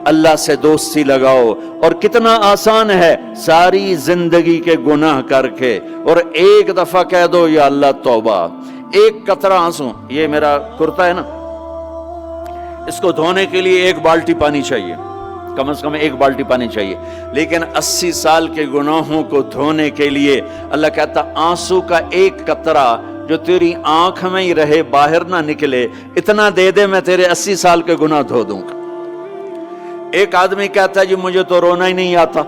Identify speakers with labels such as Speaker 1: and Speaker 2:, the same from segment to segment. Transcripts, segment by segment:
Speaker 1: اللہ سے دوستی لگاؤ. اور کتنا آسان ہے ساری زندگی کے گناہ کر کے اور ایک دفعہ کہہ دو یا اللہ توبہ. ایک قطرہ آنسو، یہ میرا کرتا ہے نا، اس کو دھونے کے لیے 1 بالٹی پانی چاہیے، کم از کم 1 بالٹی پانی چاہیے. لیکن 80 سال کے گناہوں کو دھونے کے لیے اللہ کہتا آنسو کا 1 قطرہ جو تیری آنکھ میں ہی رہے، باہر نہ نکلے، اتنا دے دے میں تیرے 80 سال کے گناہ دھو دوں گا. ایک آدمی کہتا ہے جی مجھے تو رونا ہی نہیں آتا.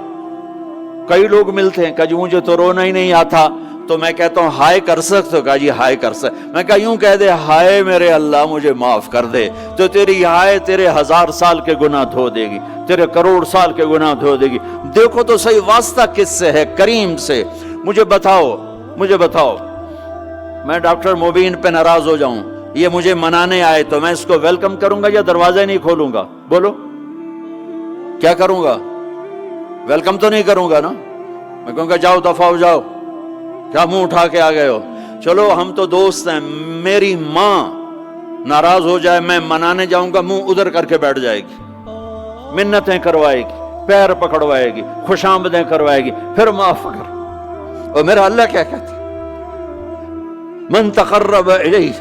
Speaker 1: کئی لوگ ملتے ہیں کہ جی مجھے تو رونا ہی نہیں آتا. تو میں کہتا ہوں ہائے کر سکتے ہو؟ کہا جی ہائے کر سکتے. میں کہا یوں کہہ دے ہائے میرے اللہ مجھے معاف کر دے، تو تیری ہائے تیرے 1000 سال کے گناہ دھو دے گی، تیرے کروڑ سال کے گناہ دھو دے گی. دیکھو تو صحیح واسطہ کس سے ہے؟ کریم سے. مجھے بتاؤ میں ڈاکٹر مبین پہ ناراض ہو جاؤں، یہ مجھے منانے آئے تو میں اس کو ویلکم کروں گا یا دروازہ نہیں کھولوں گا؟ بولو کیا کروں گا؟ ویلکم تو نہیں کروں گا نا. میں کہوں گا جاؤ دفعہ ہو جاؤ، کیا منہ اٹھا کے آ گئے ہو؟ چلو ہم تو دوست ہیں. میری ماں ناراض ہو جائے میں منانے جاؤں گا، منہ ادھر کر کے بیٹھ جائے گی، منتیں کروائے گی، پیر پکڑوائے گی، خوش آمدیں کروائے گی، پھر معاف کر. اور میرا اللہ کیا کہتا ہے؟ من تقرب الیہ.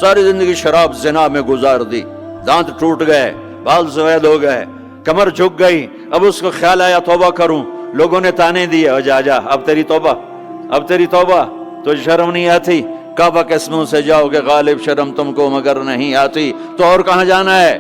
Speaker 1: ساری زندگی شراب زنا میں گزار دی، دانت ٹوٹ گئے، بال سفید ہو گئے، کمر جھک گئی. اب اس کو خیال آیا توبہ کروں، لوگوں نے تانے دیے جا اب تیری توبہ تو شرم نہیں آتی؟ کعبہ کے اسموں سے جاؤ گے غالب شرم تم کو مگر نہیں آتی. تو اور کہاں جانا ہے؟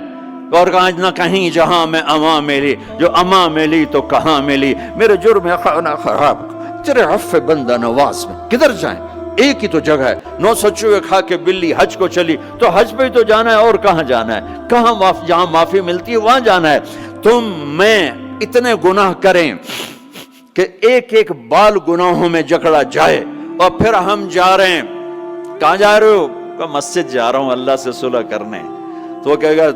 Speaker 1: اور کہاں نہ کہیں جہاں میں اما ملی، جو اما ملی تو کہاں ملی. میرے جرم خانہ خراب تیرے عفو بندہ نواز میں کدھر جائیں؟ ایک ہی تو جگہ ہے. 900 چوہے کھا کے بلی حج کو چلی، تو حج پہ ہی تو جانا ہے، اور کہاں جانا ہے؟ جہاں معافی ملتی ہے وہاں جانا ہے. تم میں اتنے گناہ کریں کہ ایک بال گناہوں میں جکڑا جائے، اور پھر ہم جا رہے ہیں. کہاں جا رہے ہو؟ کہ مسجد جا رہا ہوں اللہ سے صلح کرنے. تو وہ کہے گا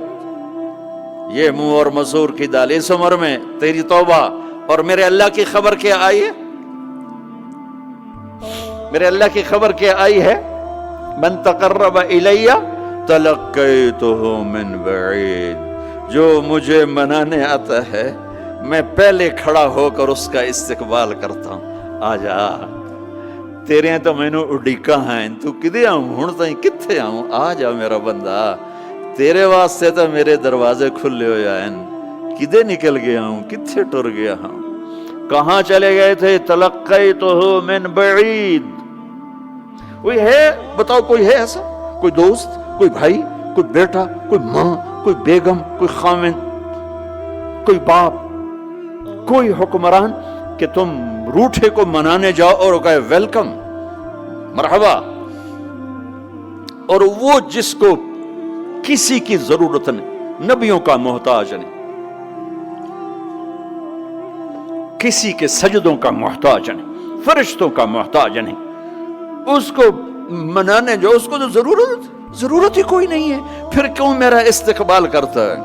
Speaker 1: یہ منہ اور مسور کی دال، اس عمر میں تیری توبہ. اور میرے اللہ کی خبر کیا آئی ہے؟ میرے اللہ کی خبر کیا آئی ہے؟ من تقرب الیہ تلقیتہ من بعید. جو مجھے منانے آتا ہے میں پہلے کھڑا ہو کر اس کا استقبال کرتا ہوں. آجا تیرے تو مینوں اڈیکا ہیں، تو کدے آؤں ہن تائیں کتھے آؤں؟ آ جا میرا بندہ، تیرے واسطے تو میرے دروازے کھلے ہوئے ہیں. کدے نکل گیا ہوں، کتھے ٹر گیا ہوں، کہاں چلے گئے تھے؟ تلقیتہ من بعید. کوئی ہے بتاؤ، کوئی ہے ایسا؟ کوئی دوست، کوئی بھائی، کوئی بیٹا، کوئی ماں، کوئی بیگم، کوئی خامن، کوئی باپ، کوئی حکمران کہ تم روٹھے کو منانے جاؤ اور کہے ویلکم مرحبا؟ اور وہ جس کو کسی کی ضرورت نہیں، نبیوں کا محتاج نہیں، کسی کے سجدوں کا محتاج نہیں، فرشتوں کا محتاج نہیں، اس کو منانے جو اس کو تو ضرورت ہی کوئی نہیں ہے، پھر کیوں میرا استقبال کرتا ہے؟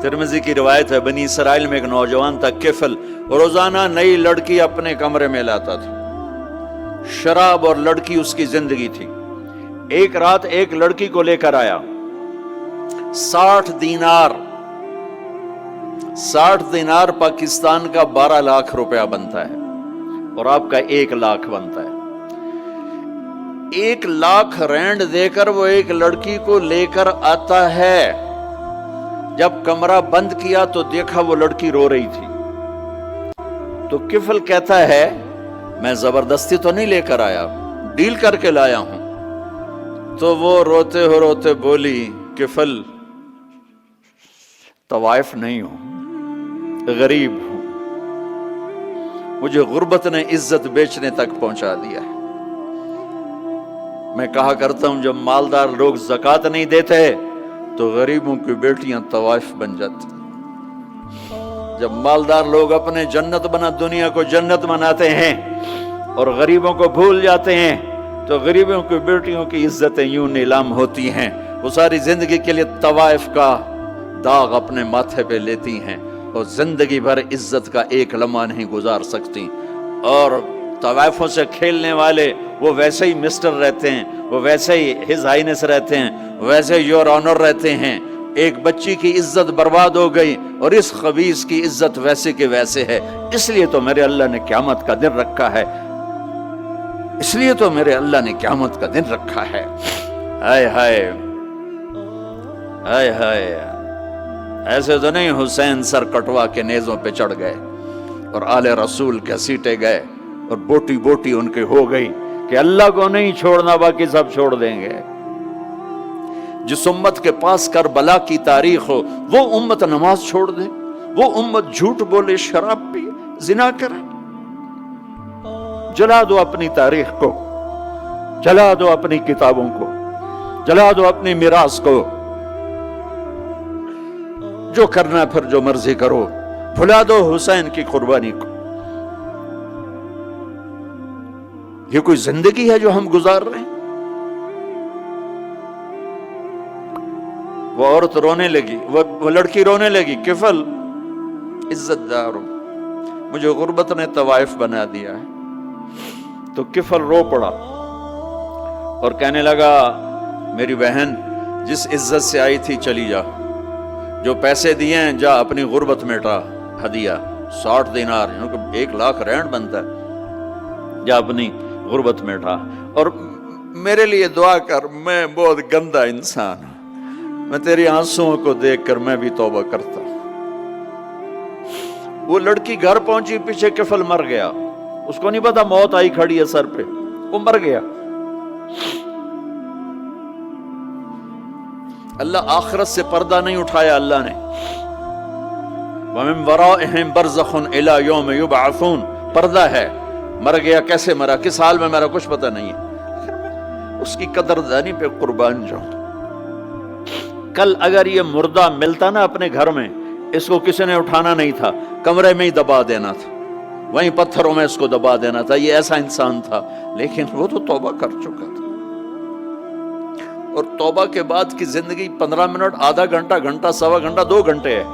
Speaker 1: ترمذی کی روایت ہے، بنی اسرائیل میں ایک نوجوان تھا کفل، روزانہ نئی لڑکی اپنے کمرے میں لاتا تھا. شراب اور لڑکی اس کی زندگی تھی. ایک رات ایک لڑکی کو لے کر آیا. 60 دینار پاکستان کا 12 لاکھ روپیہ بنتا ہے، اور آپ کا 1 لاکھ بنتا ہے. 1 لاکھ رینڈ دے کر وہ ایک لڑکی کو لے کر آتا ہے. جب کمرہ بند کیا تو دیکھا وہ لڑکی رو رہی تھی. تو کفل کہتا ہے میں زبردستی تو نہیں لے کر آیا، ڈیل کر کے لایا ہوں. تو وہ روتے بولی کفل طوائف نہیں ہوں، غریب ہوں، مجھے غربت نے عزت بیچنے تک پہنچا دیا ہے. میں کہا کرتا ہوں جب مالدار لوگ زکوٰۃ نہیں دیتے تو غریبوں کی بیٹیاں طوائف بن جاتی. جب مالدار لوگ اپنے جنت بنا دنیا کو جنت بناتے ہیں اور غریبوں کو بھول جاتے ہیں تو غریبوں کی بیٹیوں کی عزتیں یوں نیلام ہوتی ہیں. وہ ساری زندگی کے لیے طوائف کا داغ اپنے ماتھے پہ لیتی ہیں اور زندگی بھر عزت کا ایک لمحہ نہیں گزار سکتی. اور طوائفوں سے کھیلنے والے وہ ویسے ہی مسٹر رہتے ہیں، وہ ویسے ہی ہز ہائنس رہتے ہیں، ویسے یور آنر رہتے ہیں. ایک بچی کی عزت برباد ہو گئی اور اس خبیث کی عزت ویسے کے ویسے ہے، اس لیے تو میرے اللہ نے قیامت کا دن رکھا ہے، اس لیے تو میرے اللہ نے قیامت کا دن رکھا ہے۔ ہائے ہائے ہائے ہائے، ایسے تو نہیں حسین سر کٹوا کے نیزوں پہ چڑھ گئے اور آل رسول کے سیٹے گئے اور بوٹی بوٹی ان کی ہو گئی کہ اللہ کو نہیں چھوڑنا باقی سب چھوڑ دیں گے۔ جس امت کے پاس کربلا کی تاریخ ہو وہ امت نماز چھوڑ دے، وہ امت جھوٹ بولے، شراب پی، زنا کرے۔ جلا دو اپنی تاریخ کو، جلا دو اپنی کتابوں کو، جلا دو اپنی میراث کو، جو کرنا پھر جو مرضی کرو، بھلا دو حسین کی قربانی کو۔ یہ کوئی زندگی ہے جو ہم گزار رہے ہیں؟ وہ عورت رونے لگی، وہ لڑکی رونے لگی، کفل عزت دار ہوں، مجھے غربت نے طوائف بنا دیا ہے۔ تو کفل رو پڑا اور کہنے لگا میری بہن جس عزت سے آئی تھی چلی جا، جو پیسے دیے ہیں جا اپنی غربت مٹا، ہدیہ 60 دینار، 1,00,000 رینڈ بنتا ہے، جا اپنی غربت مٹا، اور میرے لیے دعا کر، میں بہت گندا انسان ہوں، میں تیری آنسوؤں کو دیکھ کر میں بھی توبہ کرتا ہوں۔ وہ لڑکی گھر پہنچی، پیچھے کفل مر گیا، اس کو نہیں پتا موت آئی کھڑی ہے سر پہ، وہ مر گیا۔ اللہ آخرت سے پردہ نہیں اٹھایا اللہ نے۔ وَمِن وَرَائِهِمْ بَرْزَخٌ إِلَى يَوْمِ يُبْعَثُونَ، پردہ ہے، مر گیا، کیسے مرا، کس حال میں مرا، کچھ پتہ نہیں ہے، اس کی قدردانی پہ قربان جاؤں۔ کل اگر یہ مردہ ملتا نا اپنے گھر میں، اس کو کسی نے اٹھانا نہیں تھا، کمرے میں ہی دبا دینا تھا، وہیں پتھروں میں اس کو دبا دینا تھا، یہ ایسا انسان تھا، لیکن وہ تو توبہ کر چکا تھا۔ اور توبہ کے بعد کی زندگی 15 منٹ، آدھا گھنٹہ، گھنٹہ، سوا گھنٹہ، 2 گھنٹے ہے،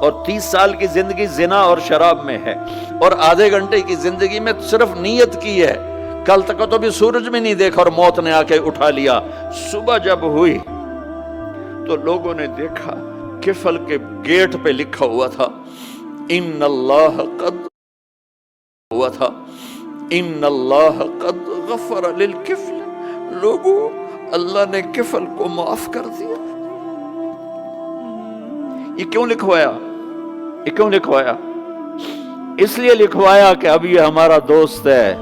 Speaker 1: اور 30 سال کی زندگی زنا اور شراب میں ہے، اور آدھے گھنٹے کی زندگی میں صرف نیت کی ہے۔ کل تک تو بھی سورج میں نہیں دیکھا اور موت نے آ کے اٹھا لیا۔ صبح جب ہوئی تو لوگوں نے دیکھا کفل کے گیٹ پہ لکھا ہوا تھا ان اللہ قد، ہوا تھا ان اللہ قد غفر للکفل، لوگوں اللہ نے کفل کو معاف کر دیا۔ یہ کیوں لکھوایا؟ یہ کیوں لکھوایا؟ اس لیے لکھوایا کہ اب یہ ہمارا دوست ہے،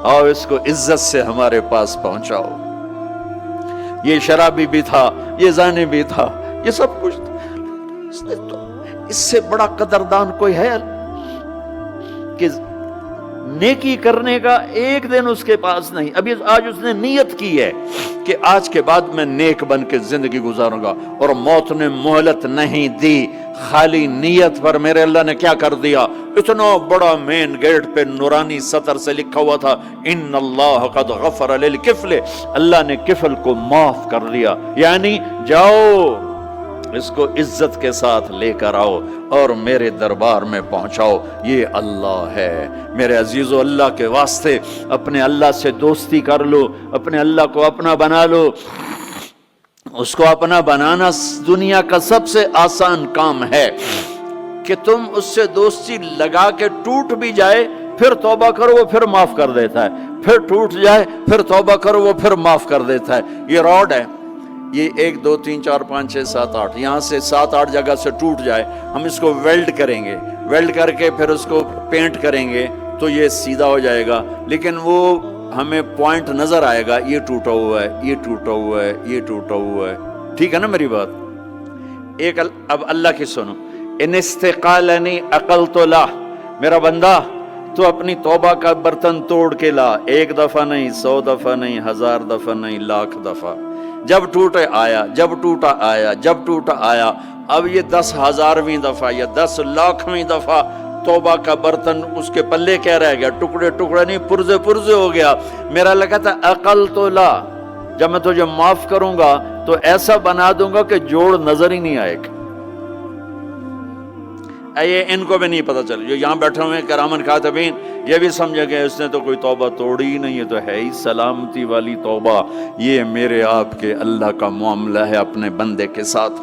Speaker 1: اور اس کو عزت سے ہمارے پاس پہنچاؤ۔ یہ شرابی بھی تھا، یہ زانی بھی تھا، یہ سب کچھ تھا۔ اس سے بڑا قدردان کوئی ہے کہ نیکی کرنے کا ایک دن اس کے پاس نہیں؟ ابھی آج اس نے نیت کی ہے کہ آج کے بعد میں نیک بن کے زندگی گزاروں گا، اور موت نے مہلت نہیں دی، خالی نیت پر میرے اللہ نے کیا کر دیا، اتنا بڑا مین گیٹ پہ نورانی سطر سے لکھا ہوا تھا ان اللہ قد غفر للکفل، اللہ نے کفل کو معاف کر دیا، یعنی جاؤ اس کو عزت کے ساتھ لے کر آؤ اور میرے دربار میں پہنچاؤ، یہ اللہ ہے۔ میرے عزیزو، اللہ کے واسطے اپنے اللہ سے دوستی کر لو، اپنے اللہ کو اپنا بنا لو۔ اس کو اپنا بنانا دنیا کا سب سے آسان کام ہے کہ تم اس سے دوستی لگا کے ٹوٹ بھی جائے پھر توبہ کرو وہ پھر معاف کر دیتا ہے، پھر ٹوٹ جائے پھر توبہ کرو وہ پھر معاف کر دیتا ہے۔ یہ راڈ ہے، یہ 1 2 3 4 5 6 7 8 یہاں سے 7 8 جگہ سے ٹوٹ جائے، ہم اس کو ویلڈ کریں گے، ویلڈ کر کے پھر اس کو پینٹ کریں گے تو یہ سیدھا ہو جائے گا، لیکن وہ ہمیں پوائنٹ نظر آئے گا، یہ ٹوٹا ہوا ہے، یہ ٹوٹا ہوا ہے، یہ ٹوٹا ہوا ہے۔ ٹھیک ہے نا میری بات؟ ایک اب اللہ کی سنو، ان استقالنی عقلت لا، میرا بندہ تو اپنی توبہ کا برتن توڑ کے لا، 1 دفعہ نہیں، 100 دفعہ نہیں، 1000 دفعہ نہیں، 1,00,000 دفعہ، جب ٹوٹے آیا، جب ٹوٹا آیا، جب ٹوٹا آیا۔ اب یہ 10,000ویں دفعہ یا 10,00,000ویں دفعہ توبہ کا برتن اس کے پلے کیا رہ گیا؟ ٹکڑے ٹکڑے نہیں، پرزے پرزے ہو گیا۔ میرا لگا تھا عقل تو لا، جب میں تجھے معاف کروں گا تو ایسا بنا دوں گا کہ جوڑ نظر ہی نہیں آئے گا۔ یہ ان کو بھی نہیں پتا چل، جو یہاں بیٹھے ہوئے کرامن کاتبین یہ بھی سمجھے گئے اس نے تو کوئی توبہ توڑی ہی نہیں، یہ تو ہے ہی سلامتی والی توبہ۔ یہ میرے آپ کے اللہ کا معاملہ ہے اپنے بندے کے ساتھ۔